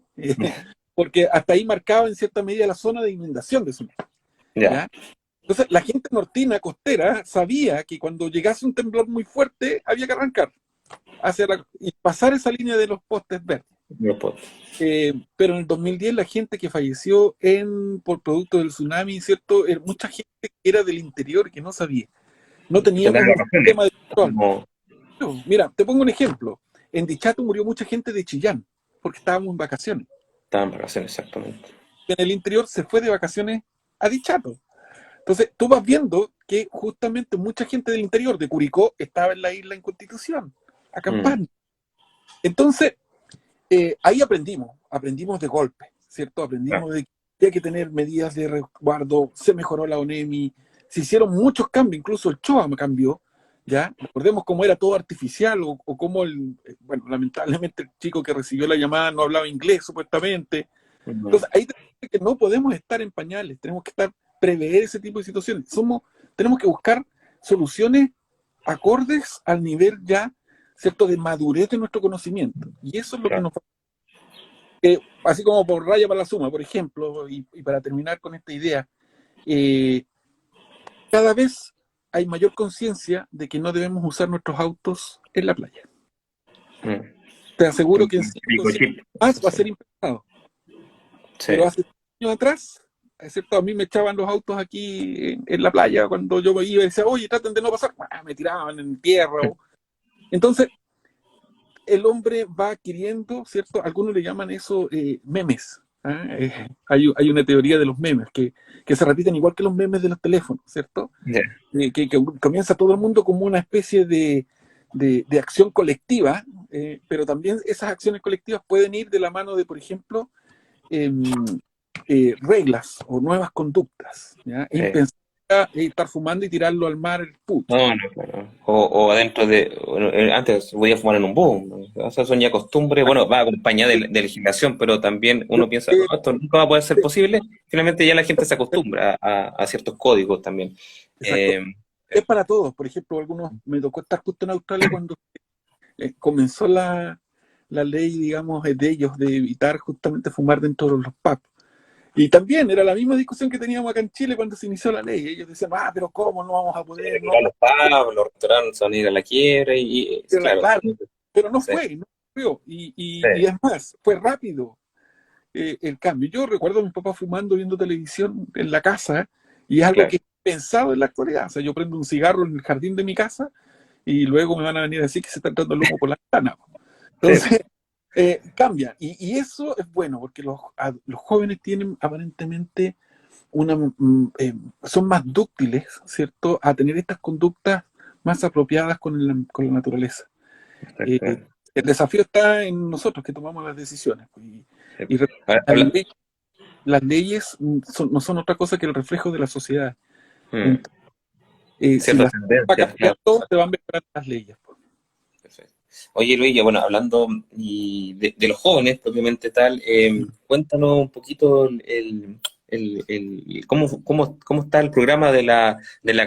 porque hasta ahí marcaba en cierta medida la zona de inundación de tsunami. Ya. ¿Ya? Entonces, la gente nortina, costera, sabía que cuando llegase un temblor muy fuerte, había que arrancar y pasar esa línea de los postes verdes. No puedo. Pero en el 2010 la gente que falleció por producto del tsunami, ¿cierto? Mucha gente que era del interior que no sabía. No Tendrán teníamos las un razones. sistema de control. Como Mira, te pongo un ejemplo. En Dichato murió mucha gente de Chillán, porque estábamos en vacaciones. estaban en vacaciones, exactamente. En el interior se fue de vacaciones a Dichato. Entonces, tú vas viendo que justamente mucha gente del interior, de Curicó, estaba en la isla en Constitución, acampando. Entonces, ahí aprendimos de golpe, ¿cierto? Aprendimos de que hay que tener medidas de resguardo, se mejoró la ONEMI, se hicieron muchos cambios, incluso el CHOA cambió, ¿ya? Recordemos cómo era todo artificial o cómo, bueno, lamentablemente el chico que recibió la llamada no hablaba inglés, supuestamente. Entonces, ahí tenemos que no podemos estar en pañales, tenemos que prever ese tipo de situaciones. Tenemos que buscar soluciones acordes al nivel ya, ¿cierto?, de madurez de nuestro conocimiento. Y eso es lo que nos así como por raya para la suma, por ejemplo, y para terminar con esta idea, cada vez hay mayor conciencia de que no debemos usar nuestros autos en la playa. Te aseguro que en 5 o 7 años más va a ser impensado. Sí. Pero hace años atrás, ¿cierto? A mí me echaban los autos aquí en la playa cuando yo iba y decía, oye, traten de no pasar, me tiraban en tierra. Entonces, el hombre va adquiriendo, ¿cierto? Algunos le llaman eso memes. Hay una teoría de los memes que se repiten igual que los memes de los teléfonos, ¿cierto? Yeah. Que comienza todo el mundo como una especie de acción colectiva, pero también esas acciones colectivas pueden ir de la mano de, por ejemplo, reglas o nuevas conductas. ¿Ya? Es impensable estar fumando y tirarlo al mar el pucho. No. O adentro antes podía fumar en un bus, ¿no? O sea, son ya costumbres, bueno, va acompañada de legislación, pero también uno piensa, no, esto nunca va a poder ser posible, finalmente ya la gente se acostumbra a ciertos códigos también. Es para todos, por ejemplo, me tocó estar justo en Australia cuando comenzó la ley, digamos, de ellos de evitar justamente fumar dentro de los pubs. Y también era la misma discusión que teníamos acá en Chile cuando se inició la ley. Ellos decían, pero ¿cómo no vamos a poder? No, los pubs, los restaurantes van a ir a la quiebra claro, pero no fue, no ocurrió. Y es más, fue rápido el cambio. Yo recuerdo a mi papá fumando, viendo televisión en la casa, y es algo que he pensado en la actualidad. O sea, yo prendo un cigarro en el jardín de mi casa y luego me van a venir a decir que se está entrando el humo por la ventana. Entonces, cambia. Y eso es bueno, porque los jóvenes tienen aparentemente son más dúctiles, ¿cierto?, a tener estas conductas más apropiadas con la naturaleza. El desafío está en nosotros que tomamos las decisiones. Las leyes no son otra cosa que el reflejo de la sociedad. Si las va cambiando, se van mejorando las leyes. Oye, Luis, ya bueno, hablando de los jóvenes propiamente tal, cuéntanos un poquito cómo está el programa de la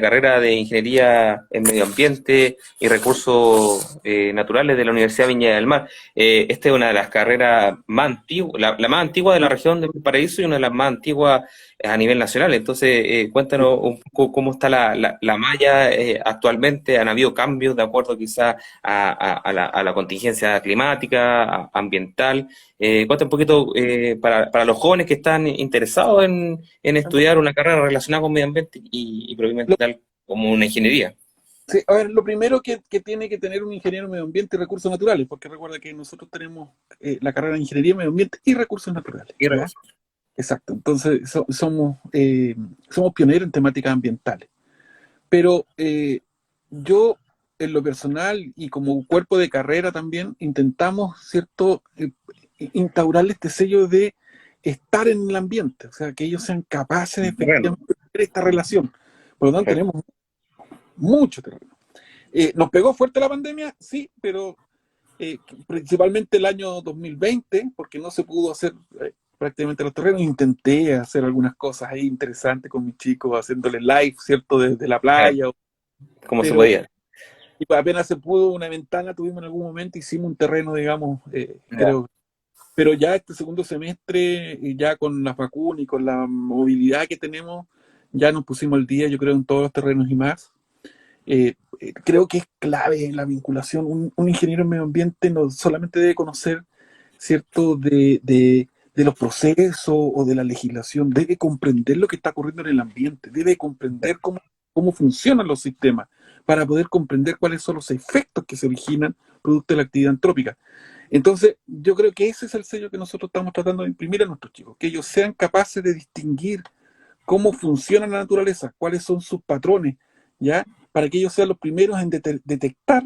carrera de Ingeniería en Medio Ambiente y Recursos Naturales de la Universidad Viña del Mar. Esta es una de las carreras más antiguas, la más antigua de la región de Valparaíso y una de las más antiguas a nivel nacional. Entonces, cuéntanos un poco cómo está la malla actualmente. ¿Han habido cambios de acuerdo quizás a la contingencia climática, ambiental? Cuéntame un poquito para los jóvenes que están interesados en estudiar una carrera relacionada con medio ambiente y propiamente tal como una ingeniería. Sí, a ver, lo primero que tiene que tener un ingeniero en medio ambiente y recursos naturales, porque recuerda que nosotros tenemos la carrera de ingeniería en medio ambiente y recursos naturales. Exacto, entonces somos pioneros en temáticas ambientales. Pero yo, en lo personal y como cuerpo de carrera también, intentamos, ¿cierto?, instaurarle este sello de estar en el ambiente, o sea, que ellos sean capaces de efectivamente tener esta relación. Por lo tanto, tenemos mucho terreno. ¿Nos pegó fuerte la pandemia? Sí, pero principalmente el año 2020, porque no se pudo hacer prácticamente los terrenos. Intenté hacer algunas cosas ahí interesantes con mis chicos, haciéndole live, ¿cierto? Desde la Claro, playa, como se pero podía. apenas se pudo una ventana, tuvimos en algún momento, hicimos un terreno, digamos, Ya, creo. Pero ya este segundo semestre, y ya con las vacunas y con la movilidad que tenemos, ya nos pusimos al día, yo creo, en todos los terrenos y más. Creo que es clave la vinculación. Un ingeniero en medio ambiente no solamente debe conocer, ¿cierto?, de los procesos o de la legislación, debe comprender lo que está ocurriendo en el ambiente, debe comprender cómo funcionan los sistemas para poder comprender cuáles son los efectos que se originan producto de la actividad antrópica. Entonces, yo creo que ese es el sello que nosotros estamos tratando de imprimir a nuestros chicos, que ellos sean capaces de distinguir cómo funciona la naturaleza, cuáles son sus patrones, ¿ya? Para que ellos sean los primeros en detectar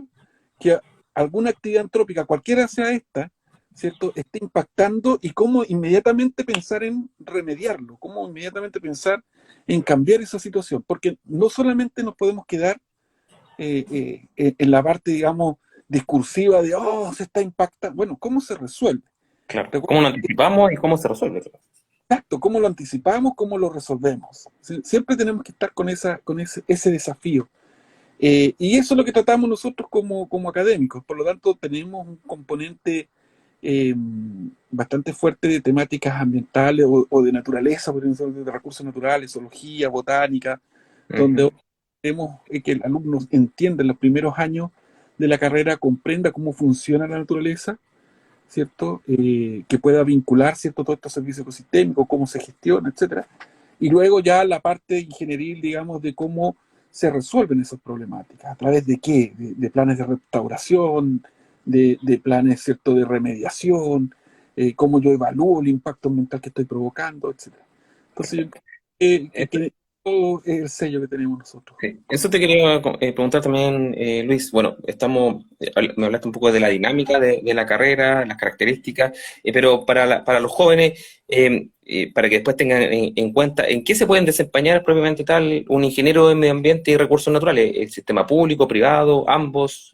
que alguna actividad antrópica, cualquiera sea esta, ¿cierto?, esté impactando y cómo inmediatamente pensar en remediarlo, cómo inmediatamente pensar en cambiar esa situación, porque no solamente nos podemos quedar en la parte, digamos, discursiva de, oh, se está impactando. Bueno, ¿cómo se resuelve? claro. Recuerda, ¿Cómo lo anticipamos y cómo se resuelve? exacto, ¿cómo lo anticipamos? ¿Cómo lo resolvemos? Siempre tenemos que estar con ese desafío. Y eso es lo que tratamos nosotros como académicos. Por lo tanto, tenemos un componente bastante fuerte de temáticas ambientales o de naturaleza, por ejemplo, de recursos naturales, zoología, botánica, donde Ujú. queremos que el alumno entienda en los primeros años de la carrera, comprenda cómo funciona la naturaleza, ¿cierto? Que pueda vincular, ¿cierto?, todos estos servicios ecosistémicos, cómo se gestiona, etcétera. Y luego ya la parte ingenieril, digamos, de cómo se resuelven esas problemáticas, a través de qué, de planes de restauración, de planes, ¿cierto?, de remediación, cómo yo evalúo el impacto ambiental que estoy provocando, etcétera. Entonces, yo Perfecto. creo que todo es el sello que tenemos nosotros. Sí. Eso te quería preguntar también, Luis. Bueno, me hablaste un poco de la dinámica de la carrera, las características, pero para los jóvenes, para que después tengan en cuenta en qué se pueden desempeñar propiamente tal un ingeniero de medio ambiente y recursos naturales, el sistema público, privado, ambos.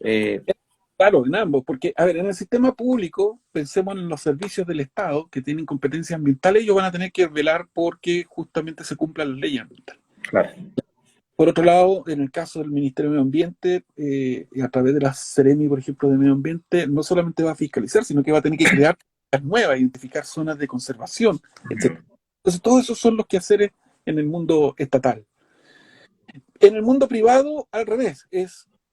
Claro, en ambos, porque, a ver, en el sistema público, pensemos en los servicios del Estado que tienen competencias ambientales, ellos van a tener que velar porque justamente se cumplan las leyes ambientales. Claro. Por otro lado, en el caso del Ministerio de Medio Ambiente, a través de la Seremi, por ejemplo, de Medio Ambiente, no solamente va a fiscalizar, sino que va a tener que crear nuevas, identificar zonas de conservación, Ujú. etcétera. Entonces, todos esos son los quehaceres en el mundo estatal. En el mundo privado, al revés,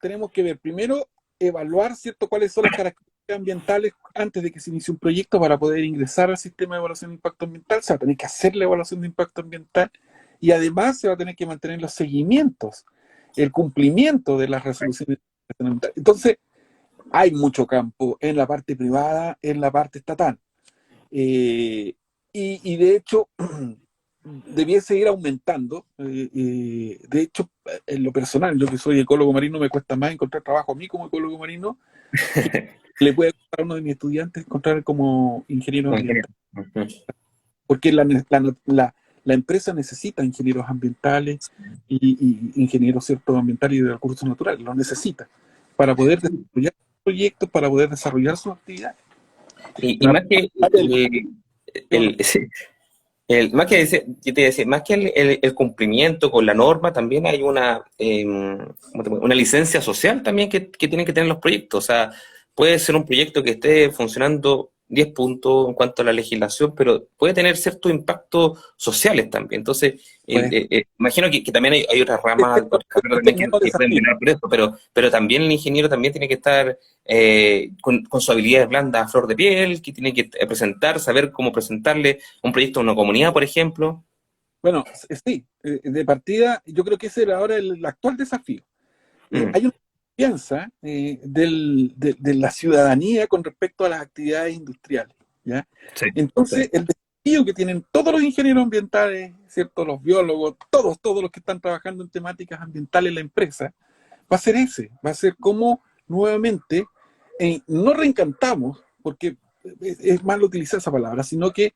tenemos que ver primero, evaluar, ¿cierto?, cuáles son las características ambientales antes de que se inicie un proyecto para poder ingresar al sistema de evaluación de impacto ambiental. Se va a tener que hacer la evaluación de impacto ambiental y además se va a tener que mantener los seguimientos, el cumplimiento de las resoluciones ambientales. Entonces, hay mucho campo en la parte privada, en la parte estatal. Y de hecho, debiese ir aumentando. De hecho, en lo personal, yo que soy ecólogo marino, me cuesta más encontrar trabajo a mí como ecólogo marino que le puede costar a uno de mis estudiantes encontrar como ingeniero Muy bien. ambiental. Ujú. Porque la empresa necesita ingenieros ambientales y ingenieros, ¿cierto?, ambientales y de recursos naturales, los necesita para poder desarrollar proyectos, para poder desarrollar sus actividades. Y La más que área del el, más que yo te decía, más que el cumplimiento con la norma, también hay una licencia social también que tienen que tener los proyectos. O sea, puede ser un proyecto que esté funcionando 10 puntos en cuanto a la legislación, pero puede tener ciertos impactos sociales también. Entonces, pues, imagino que también hay otras ramas, este, otras carreras este también es un nuevo que pueden desafío. velar por eso, pero también el ingeniero también tiene que estar con sus habilidades blandas a flor de piel, que tiene que presentar, saber cómo presentarle un proyecto a una comunidad, por ejemplo. Bueno, sí, de partida, yo creo que ese era ahora el actual desafío. Mm, Hay una confianza de la ciudadanía con respecto a las actividades industriales, ¿ya? sí, Entonces, sí. el desafío que tienen todos los ingenieros ambientales, ¿cierto?, los biólogos, todos los que están trabajando en temáticas ambientales en la empresa, va a ser ese, va a ser cómo nuevamente no reencantamos, porque es mal utilizar esa palabra, sino que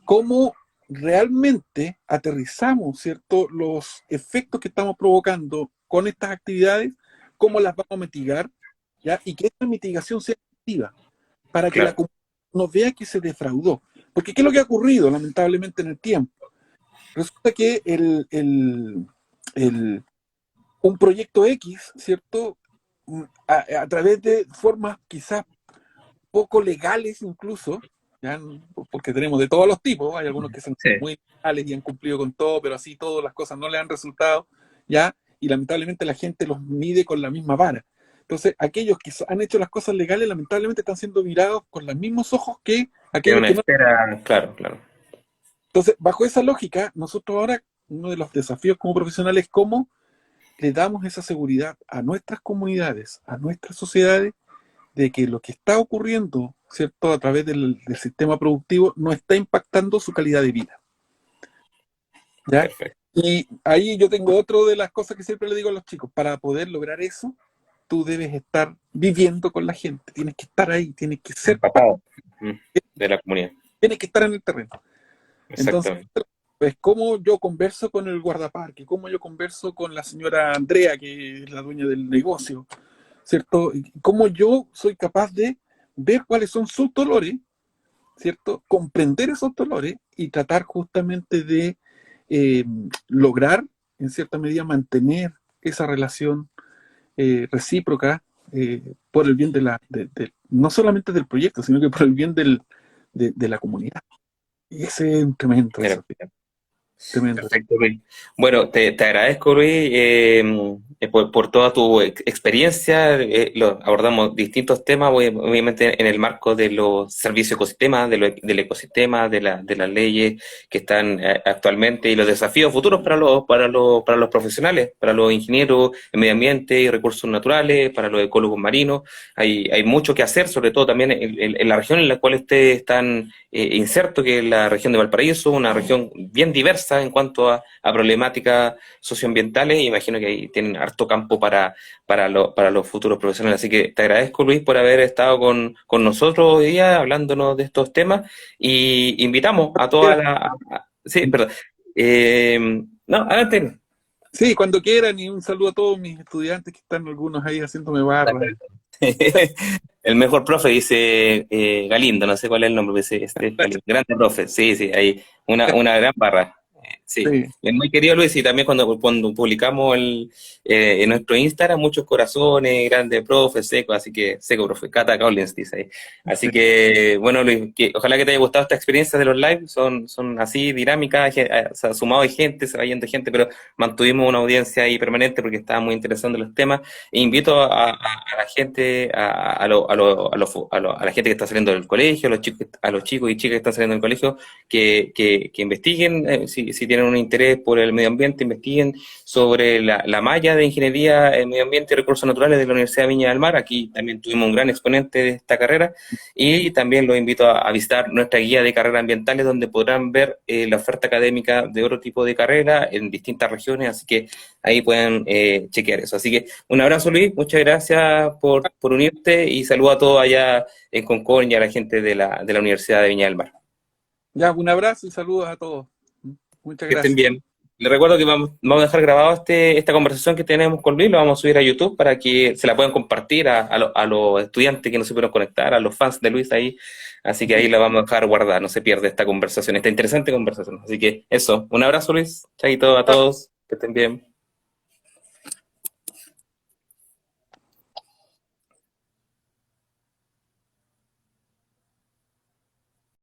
cómo realmente aterrizamos, ¿cierto?, los efectos que estamos provocando con estas actividades, cómo las vamos a mitigar, ¿ya? Y que esta mitigación sea efectiva, para que la Claro. comunidad no vea que se defraudó. Porque ¿qué es lo que ha ocurrido lamentablemente en el tiempo? Resulta que un proyecto X, ¿cierto? A través de formas quizás poco legales incluso, ¿ya? Porque tenemos de todos los tipos, hay algunos que son Sí, muy legales y han cumplido con todo, pero así todas las cosas no le han resultado, ¿ya? Y lamentablemente la gente los mide con la misma vara. Entonces, aquellos que han hecho las cosas legales, lamentablemente están siendo mirados con los mismos ojos que tiene aquellos una que no. espera, claro, claro. Entonces, bajo esa lógica, nosotros ahora, uno de los desafíos como profesionales es cómo le damos esa seguridad a nuestras comunidades, a nuestras sociedades, de que lo que está ocurriendo, ¿cierto?, a través del sistema productivo no está impactando su calidad de vida, ¿ya? Perfecto. Y ahí yo tengo otro de las cosas que siempre le digo a los chicos, para poder lograr eso, tú debes estar viviendo con la gente, tienes que estar ahí, tienes que ser parte, Empapado. Mm, de la comunidad. tienes que estar en el terreno. Entonces, Exactamente. pues cómo yo converso con el guardaparque, cómo yo converso con la señora Andrea, que es la dueña del negocio, ¿cierto? Y cómo yo soy capaz de ver cuáles son sus dolores, ¿cierto? Comprender esos dolores y tratar justamente de eh, lograr, en cierta medida, mantener esa relación recíproca por el bien no solamente del proyecto, sino que por el bien de la comunidad. Y ese es un tremendo Mira, desafío, tremendo. perfecto, Luis. Bueno, te agradezco, Luis, por toda tu experiencia. Abordamos distintos temas, obviamente en el marco de los servicios ecosistemas, del ecosistema, de las leyes que están actualmente y los desafíos futuros para los profesionales, para los ingenieros en medio ambiente y recursos naturales, para los ecólogos marinos. Hay mucho que hacer, sobre todo también en la región en la cual ustedes están inserto, que es la región de Valparaíso, una región bien diversa en cuanto a problemáticas socioambientales, y imagino que ahí tienen harto campo para los futuros profesionales. Así que te agradezco, Luis, por haber estado con nosotros hoy día hablándonos de estos temas, y invitamos a toda sí, perdón. No, adelante. Sí, cuando quieran, y un saludo a todos mis estudiantes que están algunos ahí haciéndome barra. El mejor profe dice Galindo, no sé cuál es el nombre, dice Galindo. Grande profe, sí, sí, hay una gran barra. Sí, Sí, es muy querido Luis, y también cuando publicamos en nuestro Instagram, muchos corazones, grandes profe, seco, así que seco profe, Cata Collins dice ahí. Así sí. que, bueno Luis, ojalá que te haya gustado esta experiencia de los live, son así dinámicas, se ha sumado gente, se va yendo gente, pero mantuvimos una audiencia ahí permanente porque estaban muy interesantes los temas. E invito a la gente, a la gente que está saliendo del colegio, a los chicos y chicas que están saliendo del colegio, que investiguen, si tienen un interés por el medio ambiente, investiguen sobre la malla de ingeniería en medio ambiente y recursos naturales de la Universidad de Viña del Mar. Aquí también tuvimos un gran exponente de esta carrera, y también los invito a visitar nuestra guía de carreras ambientales, donde podrán ver la oferta académica de otro tipo de carrera en distintas regiones, así que ahí pueden chequear eso. Así que un abrazo, Luis, muchas gracias por unirte, y saludo a todos allá en Concón y a la gente de la Universidad de Viña del Mar. Ya, un abrazo y saludos a todos. Muchas Que estén gracias. bien. Les recuerdo que vamos a dejar grabado esta conversación que tenemos con Luis, lo vamos a subir a YouTube para que se la puedan compartir a los estudiantes que no se pudieron conectar, a los fans de Luis ahí. Así que ahí la vamos a dejar guardada, no se pierde esta conversación, esta interesante conversación. Así que eso, un abrazo Luis, chaito a todos, que estén bien.